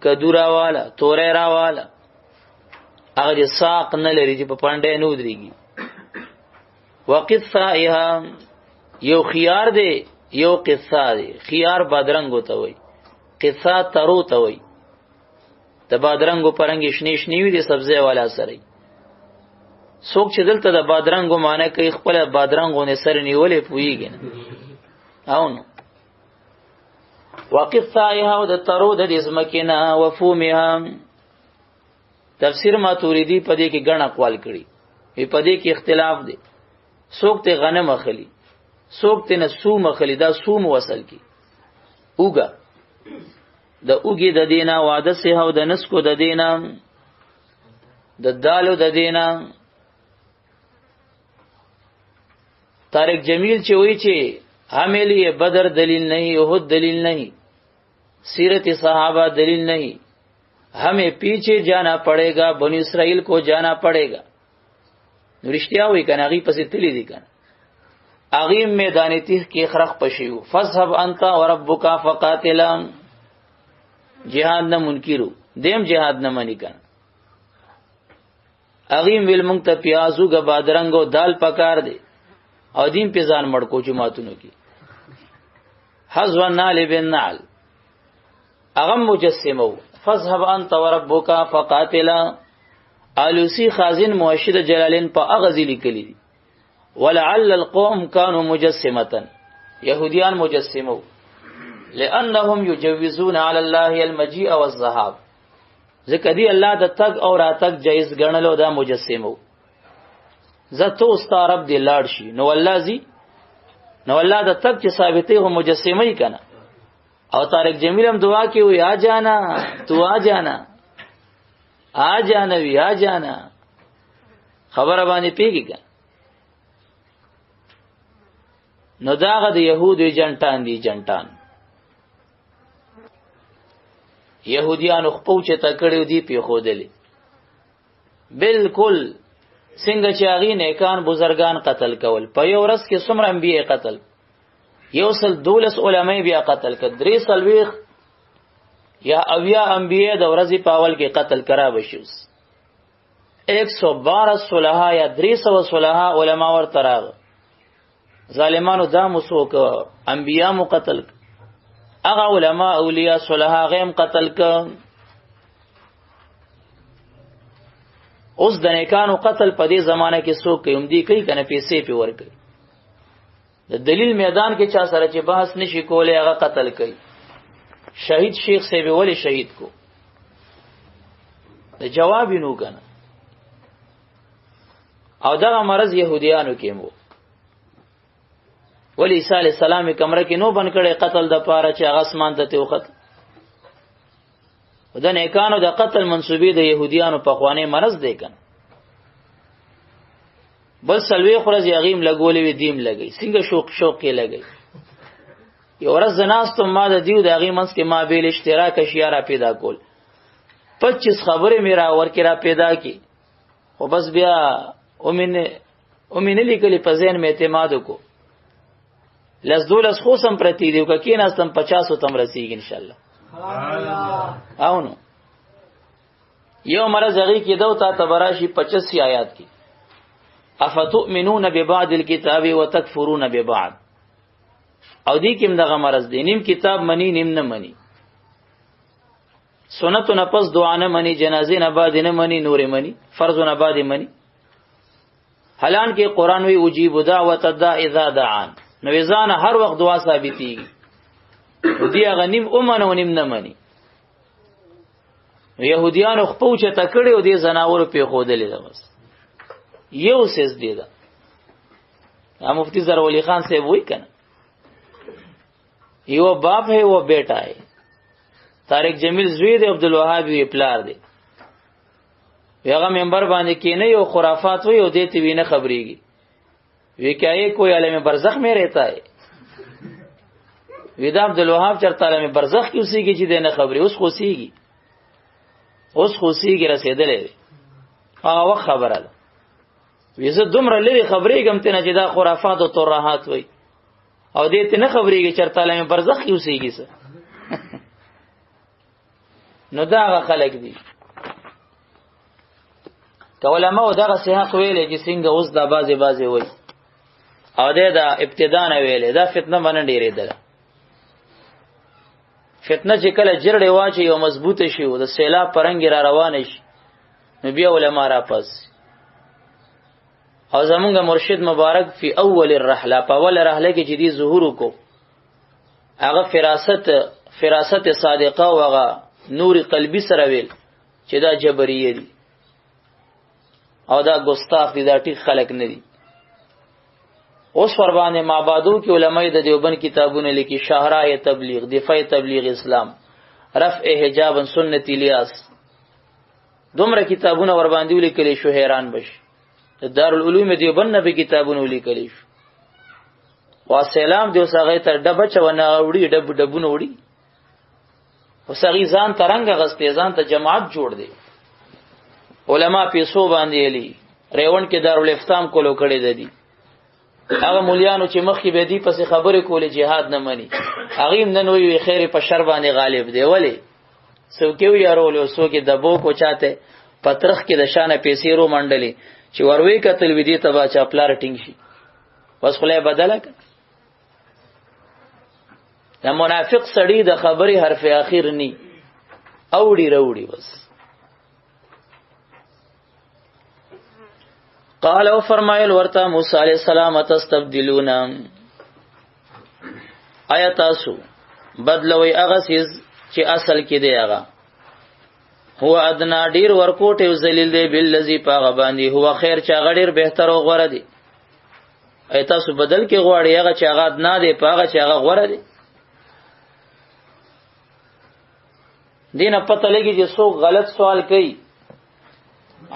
کدورا والا تورې را والا هغه ساق نه لري چې په پاندې نو دريږي وقصائها یو خيار دی یو قصه دی خيار بادرنګ وته وي قصه ترو ته وي د بادرنګو پرنګ شنی شنی وي د سبزه والا سره څوک چې دلته د بادرنګو معنی کوي خپل بادرنګو نه سر نیولې پويږي او نو وقصائها د ترو د اسمکینا وفومها تفسیر ماتوریدی په دې کې ګڼ اقوال کړي په دې کې اختلاف دی څوک ته غنم اخلي څوک ته نسوم اخلي دا سوم وصل کی اوګه د اوګي د دینا واده سه او د نسکو د دینا د دالو د دینا طارق جمیل چې وی چې حاملی بدر دلیل نہیں احد دلیل نہیں سیرت صحابہ دلیل نہیں ہمیں پیچھے جانا پڑے گا بنی اسرائیل کو جانا پڑے گا رشتیا ہوئی کنا اغی پسی تلی دی کنا اغیم میدان تیح کی خرق پشیو فصحب انتا وربکا فقاتلا جہاد نہ منکرو دیم جہاد نہ منی کنا اغیم ویل منگتا پیازو گا بادرنگو دال پکار دے او دین پی ځان مړکو جماعتونو کې حزوان نال بن نال اغم مجسمو فذهب انت وربك فقاتلا الوسی خازن موحد جلالین په اغزی لیکلی ولعل القوم كانوا مجسمه يهوديان مجسمو لانهم يجوزون على الله المجيء والذهاب ځکه دی الله د تګ او راتګ جایز ګڼلو دا مجسمو زته استرب دی لاړ شي نو الله زی نو الله د تګ چې ثابتې هو مجسمه یې کنه او طارق جمیل هم دعا کی وی آ جانا تو آ جانا آ جانا وی آ جانا خبره باندې پیږي کنه نو داغه د يهودو جنټان دي جنټان يهوديانو خپل چې تکړه دي په خودلې بالکل څنګه چې هغه نیکان بزرگان قتل کول په یو ورځ کې څومره انبیاء قتل یوصل 12 علماء بیا قتل کړ 3 سلويخ یا اویا انبیاء د ورځې په اول کې قتل کرا بشوس 112 صلحا یا 300 صلحا علما ورته راغ ظالمانو دا مسوک انبیاء مو قتل هغه علما اولیاء صلحا غیم قتل ک اوس د نیکانو قتل په دې زمانہ کې څوک کوم دی کوي کنه پیسې په ورکړي د دلیل میدان کې چا سره چې بحث نشي کولای هغه قتل کوي شهید شیخ صاحب ولی شهید کو د جواب نو کنه او دا مرض يهوديانو کې مو ولی عیسی علی السلام کمره کې نو بن کړي قتل د پاره چې هغه اسمان ته وخت ودن نیکانو د قتل منسوبې د يهوديانو په خوانه مرض دی کنه بل سلوي خرز یغیم لګولې وی دیم لګي څنګه شوق کې لګي یو ورځ زناستم ما د دیو د غیمنس کې ما بیل اشتراک اشیاء را پیدا کول 25 خبره میرا ورکه را پیدا کی خو بس بیا اومینه لیکلی په ذهن می اعتماد کو لز دولس خوسم پرتی دیو که کیناستم 50 تم رسیږي ان شاء الله او نو یو مرز هغه کې دو تا تبراشی 85 آیات کی افتؤمنون ببعض الكتاب وتكفرون ببعض او دی کیم دغه مرز دی نیم کتاب منی نیم نه منی سنت نه پس دعا نه منی جنازه نه بعد نه منی نور منی فرض نه بعد منی حالان کې قران وی اجیب دعوت الداع اذا دعان نو ځان هر وخت دعا ثابتېږي دی هغه نیم اومنه و نیم نه منی يهوديانو خپل چې تکړه او دي زناور په خودلې ده بس یو سیس دی دا مفتی زرولی خان سے وہی کنا یو باپ ہے وہ بیٹا ہے طارق جمیل زوی دی عبدالوهاب وی پلار دی هغه منبر باندې کینه یو خرافات وی او دیتی وینه خبرېږي وی کای کوئی عالم برزخ میں رہتا ہے وی دا عبدالوهاب چرته عالم برزخ کې اوسېږي چې دنه خبرې اوس خوسیږي رسیدلې هغه وخت خبره ده ویزه دومره لري خبرې کوم ته نه چې دا خرافات او ترهات وای او دې ته نه خبرېږي چرته عالم برزخ کې اوسېږي څه نو دا خلک دي علماء دغه صحه ویلې چې څنګه اوس دا بازي وای او دا ابتدا نه ویلې دا فتنه باندې ډېرې ده فتنه چې کله جرړې واچي او مضبوطه شي او د سیلاب پرنګ را روان شي نو بیا علماء را پس او زمونږ مرشد مبارک فی اول الرحله په اول رحله کې چې دی ظهور کو هغه فراست صادقه او هغه نور قلبی سره ویل چې دا جبریه دي او دا ګستاخ دي دا ټیک خلق نه دي اوس ور باندې مابادو کې علماء د دیوبند کتابونه لیکي شاهرای تبلیغ دفاع تبلیغ اسلام رفع حجاب سنت الیاس دومره کتابونه ور باندې لیکلي شو حیران بش دارالعلوم دیوبند نه به کتابونه لیکلي شو واسلام دیو ساغه تر ډبه چونه وړي ډبونه وړي وسغی ځان ترنګ غستې ځان ته جماعت جوړ دی علما پیسو باندې علی ریون کې دارالفتام کولو کړي دي هغه مولیانو چې مخکې به دی پس خبره کوله jihad نه مني هغه نن وی خیر په شر باندې غالب دی ولی څوک یو یارولو څوک د بو کو چاته پترخ کې د شانه پیسې رو منډلې چې وروي کتل وی دی تبا چا پلار ټینګ شي بس خلای بدله ک دا منافق سړی د خبري حرف اخیر ني اوړي وروړي بس قال او فرمایل ورته موسی علیہ السلام تستبدلون آیا تاسو بدلوي هغه سیز چې اصل کې دی هغه هو ادنا ډیر ورکوټ او ذلیل دی بالذي پاغه باندې هو خیر چې هغه ډیر بهتر او غوړه دی آیا تاسو بدل کې غواړئ هغه چې هغه ادنا دی پاغه چې هغه غوړه دی دینه پته لګي چې څوک غلط سوال کوي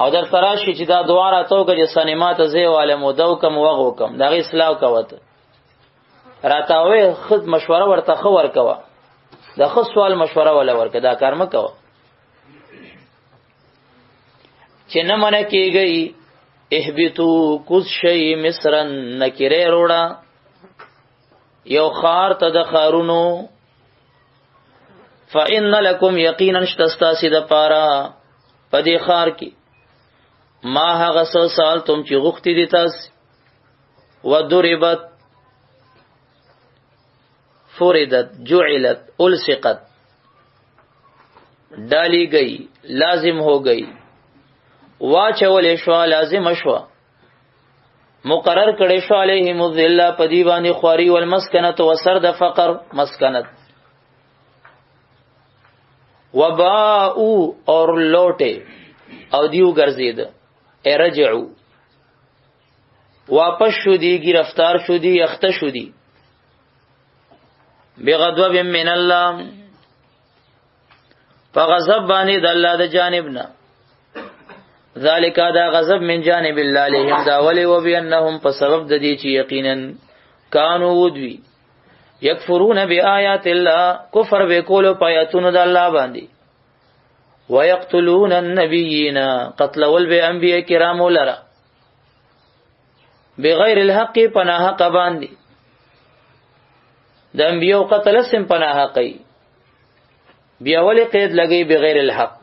او در تراشی چې دا دواره توګه چې سنمات زی عالم ودو کم وغو کم دا غي اصلاح کوته راتاوي خود مشوره ورته خو ورکوه دا خو سوال مشوره ولا ورکه دا کار مکوه چې نه منه کیږي اهبتو کوز شی مصرن نکره روړه یو خار ته د خارونو فإن لكم یقینا استستاسد پارا پدې خار کې ما هغه سال تم چې غوښتي دي تاسو وضربت فردت جعلت الصقت ڈالی گئی لازم ہو گئی واچول شوا لازم شوا مقرر کړي شو علیهم الذلہ پدیوانی خواری والمسکنت وسرد فقر مسکنت وباء اور لوٹے او دیو ګرځید ارجعو واپس شو دی گرفتار شو دی اخت شو دی بغضب من الله فغضب باندې د الله د جانبنا ذالک دا غضب من جانب الله علیهم دا ولی و بانهم په سبب د دې چې یقینا کانوا ودوی یکفرون بیاات الله کفر وکولو پایاتونو د الله باندې ويقتلون النبيين قتل والانبياء کرام لرا بغیر الحق پناه حق باندې د انبیو قتل سم پناه حقي بیا ولې قید لګي بغیر الحق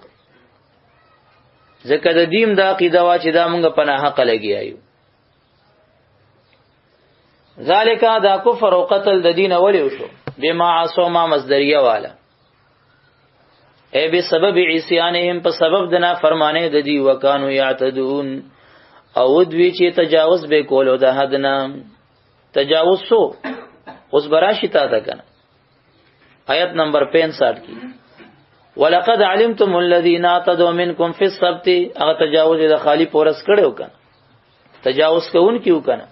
ځکه د دین دا عقیده وا چې دا مونږ پناه حق لګي ایو ذالک دا کفر او قتل د دین ولې وشو بما عصوا ما مصدریه والا اے به سبب عصیانهم په سبب د نافرمانه د دی وکانو یعتدون او دوی چې تجاوز به کولو د حدنا تجاوز سو اوس براشی تا تا کنه آیت نمبر 65 کی ولقد علمتم الذين اعتدوا منكم في السبت هغه تجاوز د خالی پورس کړو کنه تجاوز کوون کیو کنه